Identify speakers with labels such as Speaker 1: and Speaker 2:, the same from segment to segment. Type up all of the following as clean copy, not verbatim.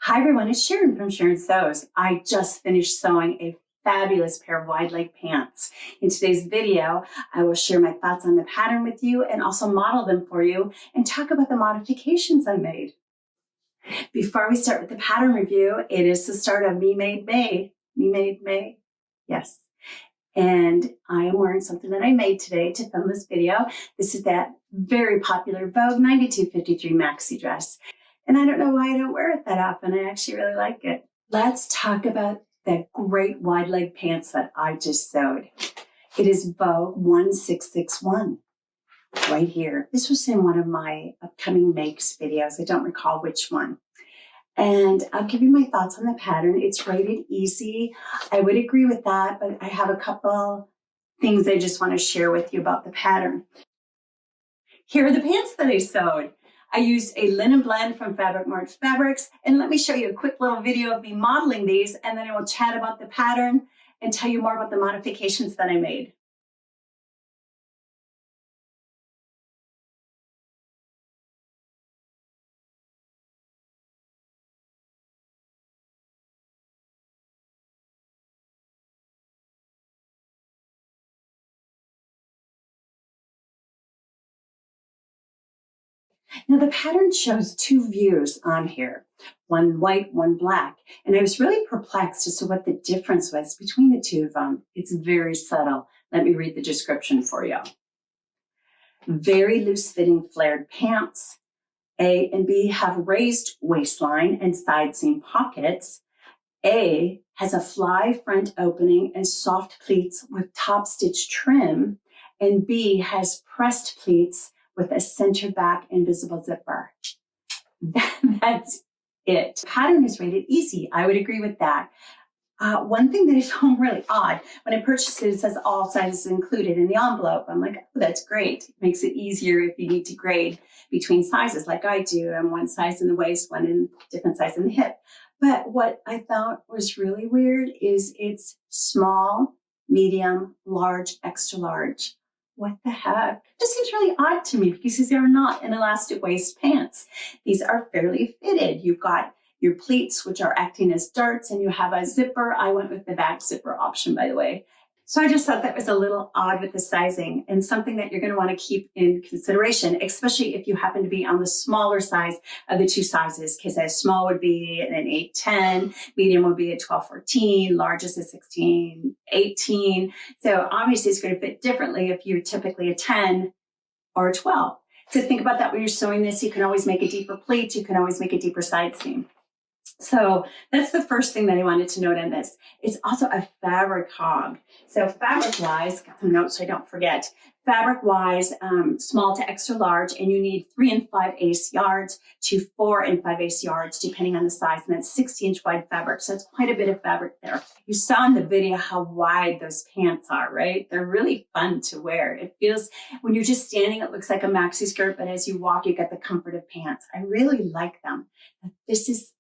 Speaker 1: Hi everyone, it's Sharon from Sharon Sews. I just finished sewing a fabulous pair of wide leg pants. In today's video, I will share my thoughts on the pattern with you and also model them for you and talk about the modifications I made. Before we start with the pattern review, it is the start of Me Made May. Me Made May? Yes. And I am wearing something that I made today to film this video. This is that very popular Vogue 9253 maxi dress. And I don't know why I don't wear it that often. I actually really like it. Let's talk about the great wide leg pants that I just sewed. It is Vogue 1661 right here. This was in one of my upcoming makes videos. I don't recall which one. And I'll give you my thoughts on the pattern. It's rated easy. I would agree with that, but I have a couple things I just want to share with you about the pattern. Here are the pants that I sewed. I used a linen blend from Fabric Mart Fabrics, and let me show you a quick little video of me modeling these, and then I will chat about the pattern and tell you more about the modifications that I made. Now the pattern shows two views on here, one white, one black. And I was really perplexed as to what the difference was between the two of them. It's very subtle. Let me read the description for you. Very loose fitting flared pants. A and B have raised waistline and side seam pockets. A has a fly front opening and soft pleats with top stitch trim. And B has pressed pleats with a center back invisible zipper. That's it. Pattern is rated easy. I would agree with that. One thing that I found really odd, when I purchased it, it says all sizes included in the envelope. I'm like, oh, that's great. It makes it easier if you need to grade between sizes like I do. I'm one size in the waist, one in different size in the hip. But what I thought was really weird is it's small, medium, large, extra large. What the heck? It just seems really odd to me because these are not an elastic waist pants. These are fairly fitted. You've got your pleats, which are acting as darts, and you have a zipper. I went with the back zipper option, by the way. So I just thought that was a little odd with the sizing and something that you're going to want to keep in consideration, especially if you happen to be on the smaller size of the two sizes, because a small would be an 8-10, medium would be a 12-14, large is a 16-18. So obviously it's going to fit differently if you're typically a 10 or a 12. So think about that when you're sewing this. You can always make a deeper pleat. You can always make a deeper side seam. So that's the first thing that I wanted to note on this. It's also a fabric hog. So fabric-wise, got some notes so I don't forget. Fabric-wise, small to extra large, and you need 3 5/8 yards to 4 5/8 yards, depending on the size, and that's 60-inch wide fabric. So that's quite a bit of fabric there. You saw in the video how wide those pants are, right? They're really fun to wear. It feels, when you're just standing, it looks like a maxi skirt, but as you walk, you get the comfort of pants. I really like them. This is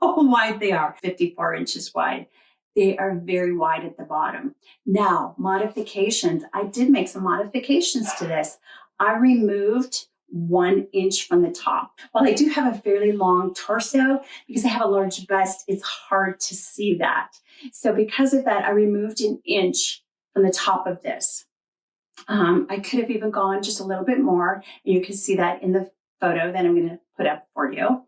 Speaker 1: how wide they are, 54 inches wide. They are very wide at the bottom. Now, modifications. I did make some modifications to this. I removed 1 inch from the top. While I do have a fairly long torso, because I have a large bust, it's hard to see that. So because of that, I removed 1 inch from the top of this. I could have even gone just a little bit more, and you can see that in the photo that I'm going to put up for you.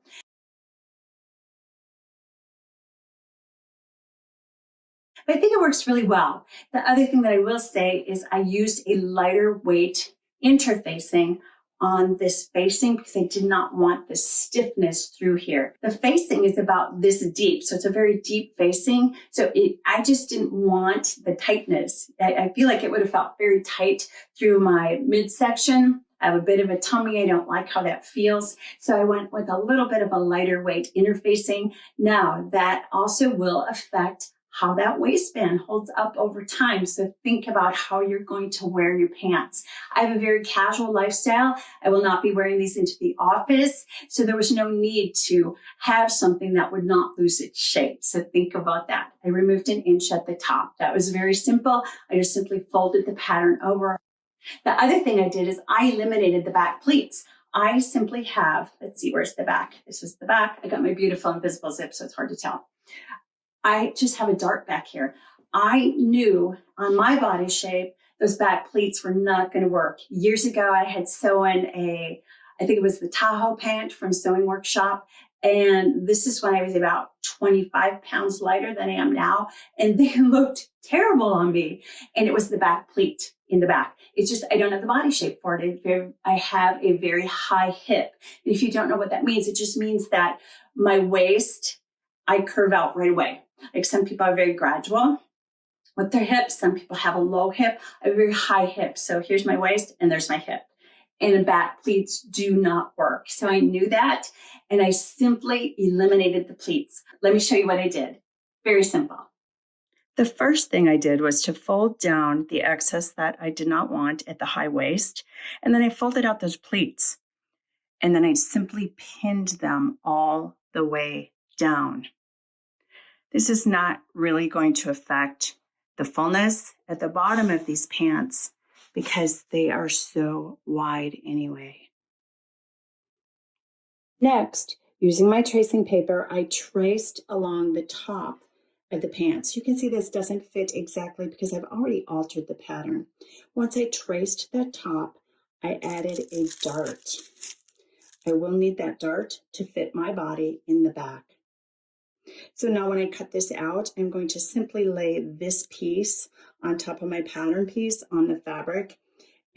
Speaker 1: But I think it works really well. The other thing that I will say is I used a lighter weight interfacing on this facing because I did not want the stiffness through here. The facing is about this deep, so it's a very deep facing. So I just didn't want the tightness. I feel like it would have felt very tight through my midsection. I have a bit of a tummy. I don't like how that feels. So I went with a little bit of a lighter weight interfacing. Now that also will affect how that waistband holds up over time. So think about how you're going to wear your pants. I have a very casual lifestyle. I will not be wearing these into the office. So there was no need to have something that would not lose its shape. So think about that. I removed 1 inch at the top. That was very simple. I just simply folded the pattern over. The other thing I did is I eliminated the back pleats. I simply have, let's see, where's the back? This is the back. I got my beautiful invisible zip, so it's hard to tell. I just have a dart back here. I knew on my body shape, those back pleats were not going to work. Years ago, I had sewn I think it was the Tahoe pant from Sewing Workshop. And this is when I was about 25 pounds lighter than I am now. And they looked terrible on me. And it was the back pleat in the back. It's just, I don't have the body shape for it. I have a very high hip. And if you don't know what that means, it just means that my waist, I curve out right away. Like some people are very gradual with their hips. Some people have a low hip. I have a very high hip. So here's my waist and there's my hip. And back pleats do not work. So I knew that and I simply eliminated the pleats. Let me show you what I did. Very simple. The first thing I did was to fold down the excess that I did not want at the high waist. And then I folded out those pleats. And then I simply pinned them all the way down. This is not really going to affect the fullness at the bottom of these pants because they are so wide anyway. Next, using my tracing paper, I traced along the top of the pants. You can see this doesn't fit exactly because I've already altered the pattern. Once I traced that top, I added a dart. I will need that dart to fit my body in the back. So now when I cut this out, I'm going to simply lay this piece on top of my pattern piece on the fabric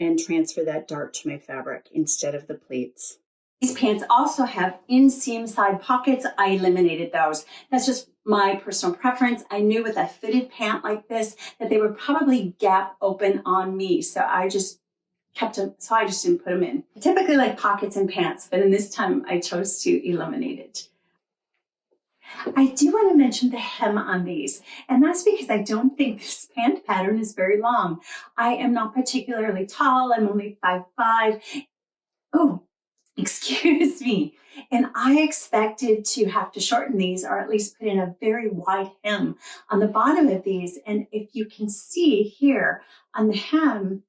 Speaker 1: and transfer that dart to my fabric instead of the pleats. These pants also have inseam side pockets. I eliminated those. That's just my personal preference. I knew with a fitted pant like this that they would probably gap open on me. So I just kept them, so I just didn't put them in. I typically like pockets in pants, but in this time I chose to eliminate it. I do want to mention the hem on these, and that's because I don't think this pant pattern is very long. I am not particularly tall. I'm only 5'5". Oh, excuse me. And I expected to have to shorten these or at least put in a very wide hem on the bottom of these. And if you can see here on the hem,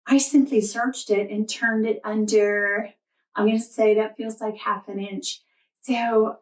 Speaker 1: I simply searched it and turned it under, I'm going to say that feels like ½ an inch. So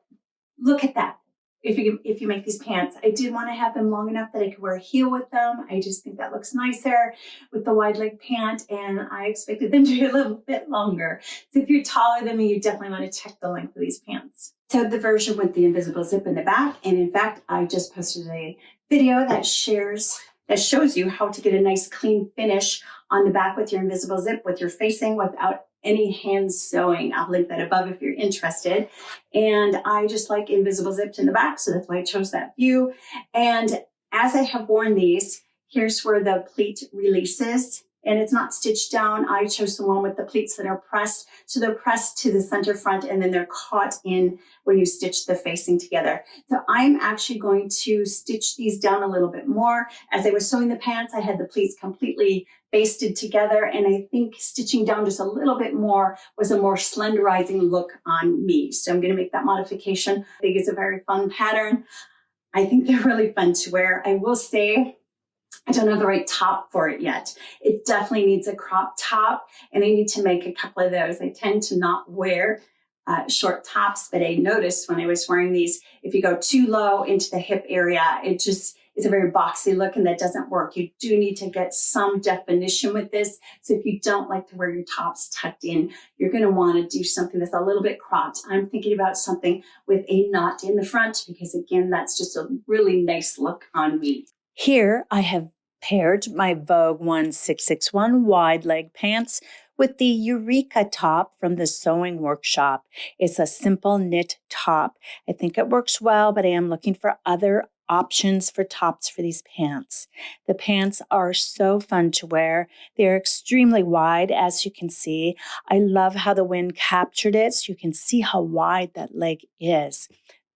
Speaker 1: look at that. If you make these pants, I did want to have them long enough that I could wear a heel with them. I just think that looks nicer with the wide leg pant, and I expected them to be a little bit longer. So if you're taller than me, you definitely want to check the length of these pants. So the version with the invisible zip in the back, and in fact, I just posted a video that shows you how to get a nice clean finish on the back with your invisible zip, with your facing without any hand sewing. I'll link that above if you're interested. And I just like invisible zipped in the back, so that's why I chose that view. And as I have worn these, here's where the pleat releases. And it's not stitched down. I chose the one with the pleats that are pressed. So they're pressed to the center front and then they're caught in when you stitch the facing together. So I'm actually going to stitch these down a little bit more. As I was sewing the pants, I had the pleats completely basted together. And I think stitching down just a little bit more was a more slenderizing look on me. So I'm going to make that modification. I think it's a very fun pattern. I think they're really fun to wear. I will say, I don't have the right top for it yet. It definitely needs a crop top, and I need to make a couple of those. I tend to not wear short tops, but I noticed when I was wearing these, if you go too low into the hip area, it's a very boxy look, and that doesn't work. You do need to get some definition with this. So if you don't like to wear your tops tucked in, you're going to want to do something that's a little bit cropped. I'm thinking about something with a knot in the front because, again, that's just a really nice look on me. Here I have paired my Vogue 1661 wide leg pants with the Eureka top from the Sewing Workshop. It's a simple knit top. I think it works well, but I am looking for other options for tops for these pants. The pants are so fun to wear. They're extremely wide, as you can see. I love how the wind captured it, so you can see how wide that leg is.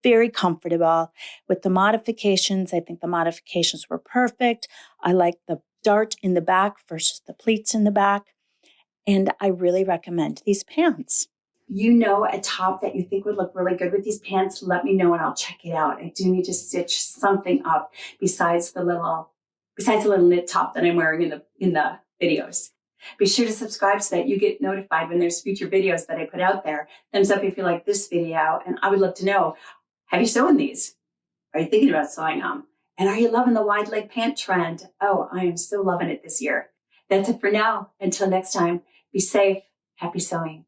Speaker 1: Very comfortable. With the modifications, I think the modifications were perfect. I like the dart in the back versus the pleats in the back. And I really recommend these pants. You know a top that you think would look really good with these pants, let me know and I'll check it out. I do need to stitch something up besides the little knit top that I'm wearing in the videos. Be sure to subscribe so that you get notified when there's future videos that I put out there. Thumbs up if you like this video. And I would love to know, have you sewn these? Are you thinking about sewing them? And are you loving the wide leg pant trend? Oh, I am so loving it this year. That's it for now. Until next time, be safe. Happy sewing.